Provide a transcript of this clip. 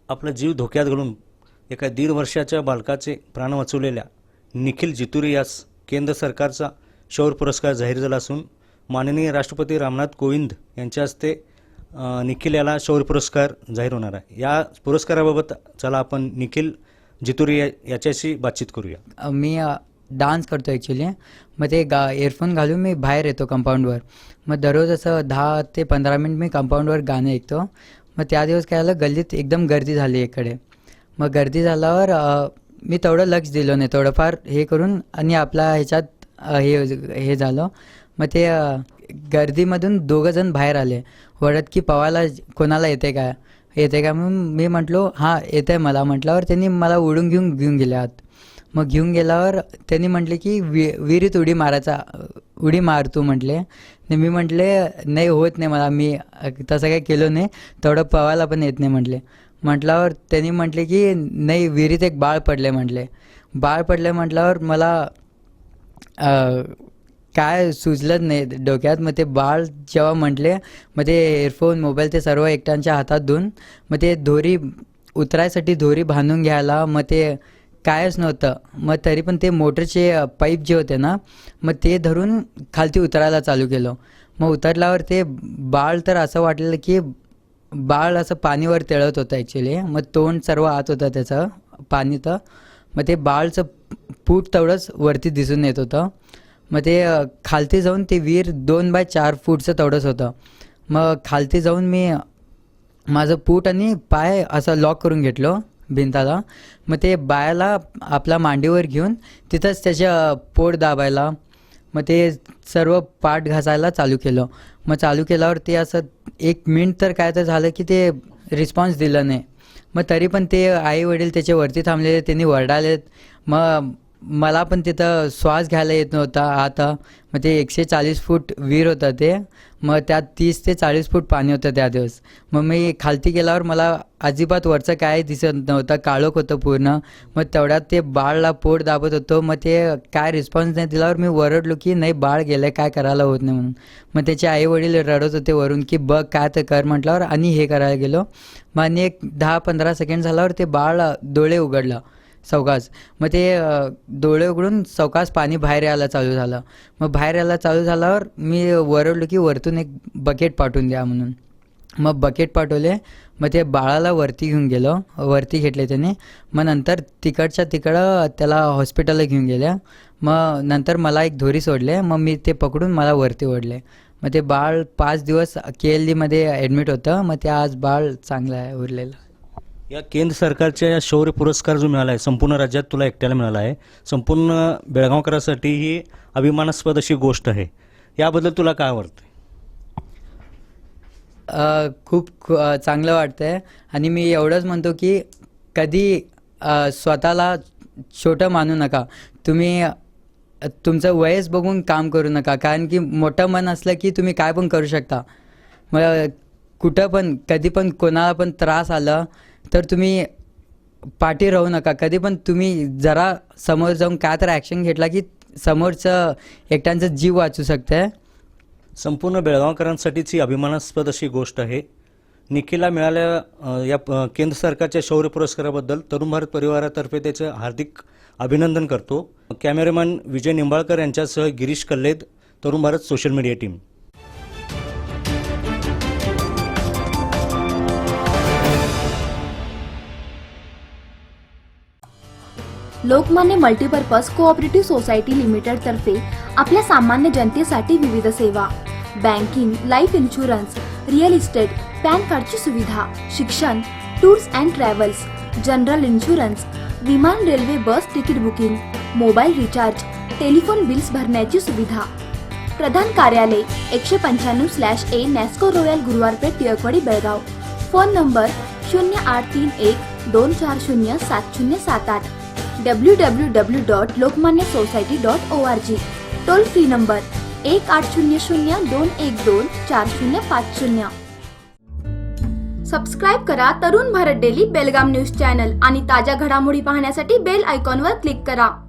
आपला जीव धोक्यात घालून एका 1.5 वर्षाच्या बालकाचे प्राण वाचवलेल्या निखिल जितुरी यास केंद्र सरकारचा शौर्य पुरस्कार जाहीर झाला असून माननीय राष्ट्रपती रामनाथ कोविंद यांच्या हस्ते निखिल याला शौर्य पुरस्कार जाहीर होणार आहे। या पुरस्काराबाबत चला आपण निखिल जितुरी याच्याशी बातचीत करूया। मी डान्स करतो ॲक्च्युली। मग ते इयरफोन घालून मी बाहेर येतो कंपाऊंडवर। मग दररोज असं 10 ते 15 मिनिट मी कंपाऊंडवर गाणं ऐकतो। मग त्या दिवस काय झालं, गल्लीत एकदम गर्दी झाली इकडे। मग गर्दी झाल्यावर मी तेवढं लक्ष दिलं नाही, थोडंफार हे करून आणि आपल्या ह्याच्यात हे झालं। मग ते गर्दीमधून 2 जण बाहेर आले ओरडत की पवायला कोणाला येते का म्हणून मी म्हटलो हां येतं आहे मला। म्हटल्यावर त्यांनी मला ओढून घेऊन गेले आत। मग घेऊन गेल्यावर त्यांनी म्हटले की विहिरीत उडी मार तू म्हटले। मी म्हटले नाही होत नाही मला, मी तसं काही केलं नाही, तेवढं पवायला पण येत नाही म्हटल्यावर त्यांनी म्हटले की नाही विहिरीत एक बाळ पडले म्हटल्यावर मला काय सुचलंच नाही डोक्यात। मग ते बाळ जेव्हा म्हटले, मग ते एअरफोन मोबाईल ते सर्व एकट्यांच्या हातात देऊन मग ते उतरायसाठी दोरी बांधून घ्यायला मग ते कायच नव्हतं। मग तरी पण ते मोटरचे पाईप जे होते ना, मग ते धरून खालती उतरायला चालू केलं। मग उतरल्यावर ते बाळ तर असं वाटलं की बाळ असं पाणीवर तेळत होतं ॲक्च्युली। मग तोंड सर्व आत होतं त्याचं पाणीतं। मग ते बाळचं पूट तेवढंच वरती दिसून येत होतं। मग ते खालती जाऊन ते विहीर 2x4 फूटचं तेवढंच होतं। मग खालती जाऊन मी माझं पूट आणि पाय असं लॉक करून घेतलं भिंताला। मग ते बाळाला आपल्या मांडीवर घेऊन तिथंच त्याच्या पोट दाबायला, मग ते सर्व पाठ घासायला चालू केलं। मग चालू केल्यावर ते असं 1 मिनिट तर काय तर झालं की ते रिस्पॉन्स दिलं नाही। मग तरी पण ते आई वडील त्याच्या वरती थांबलेले, त्यांनी वरडालेत। मग मला पण तिथं श्वास घ्यायला येत नव्हता आता। मग ते 140 फूट विहीर होतं ते, मग त्यात 30 ते 40 फूट पाणी होतं त्या दिवस। मग मी खालती गेल्यावर मला अजिबात वरचं काय दिसत नव्हतं, काळोख होतं पूर्ण। मग तेवढ्यात ते बाळला पोट दाबत होतो। मग ते काय रिस्पॉन्स नाही दिल्यावर मी ओरडलो की नाही बाळ गेलं, काय करायला होत नाही म्हणून। मग त्याचे आई वडील रडत होते वरून की बघ काय तर कर म्हटल्यावर आणि हे करायला गेलो। मग आणि एक 10-15 सेकंड झाल्यावर ते बाळ डोळे उघडलं सावकाश। मग ते डोळे उघडून सावकाश पाणी बाहेर यायला चालू झालं। मग बाहेर यायला चालू झाल्यावर मी ओरडलो की वरतून एक बकेट पाठवून द्या म्हणून। मग बकेट पाठवले। मग ते बाळाला वरती घेतले त्याने। मग नंतर तिकडच्या तिकडं त्याला हॉस्पिटलला घेऊन गेले। मग नंतर मला एक दोरी सोडले, मग मी ते पकडून मला वरती ओढले। मग ते बाळ 5 दिवस KLDमध्ये ॲडमिट होतं। मग ते आज बाळ चांगलं आहे उरलेलं। या केंद्र सरकारच्या या शौर्य पुरस्कार जो मिळाला आहे संपूर्ण राज्यात तुला एकट्याला मिळाला आहे, संपूर्ण बेळगावकरांसाठी ही अभिमानास्पद अशी गोष्ट आहे। याबद्दल तुला काय वाटतं? खूप चांगलं वाटतं आहे। आणि मी एवढंच म्हणतो की कधी स्वतःला छोटं मानू नका। तुम्ही तुमचं वयस बघून काम करू नका, कारण की मोठं मन असलं की तुम्ही काय पण करू शकता। मग कुठं पण कधी पण कोणाला पण त्रास आला तर तुम्ही पाठी राहू नका। कधी पण तुम्ही जरा समोर जाऊन काय तर ॲक्शन घेतला की समोरचं एकट्यांचा जीव वाचू शकतं। संपूर्ण बेळगावकरांसाठीच ही अभिमानास्पद अशी गोष्ट आहे। निखिलला मिळाल्या या केंद्र सरकारच्या शौर्य पुरस्काराबद्दल तरुण भारत परिवारातर्फे त्याचं हार्दिक अभिनंदन करतो। कॅमेरामॅन विजय निंबाळकर यांच्यासह Girish Kalled, Tarun Bharat social media team. Lokmanya multipurpose cooperative society limited तर्फे आपल्या सामान्य जनतेसाठी विविध सेवा, banking, life insurance, real estate, PAN कार्डची सुविधा, शिक्षण, tours and travels, general insurance, विमान, railway, bus ticket booking, mobile recharge, telephone bills भरण्याची सुविधा। प्रधान कार्यालय 195/A Nasco royal Guruwarpeth, Tilakwadi, Belgaum. Phone number 0831240707 www.lokmanyasociety.org। Toll free number 1800-212-4050। Subscribe करा Tarun Bharat daily Belgaum news channel आणि ताज्या घडामोडी पाहण्यासाठी बेल आयकॉनवर क्लिक करा।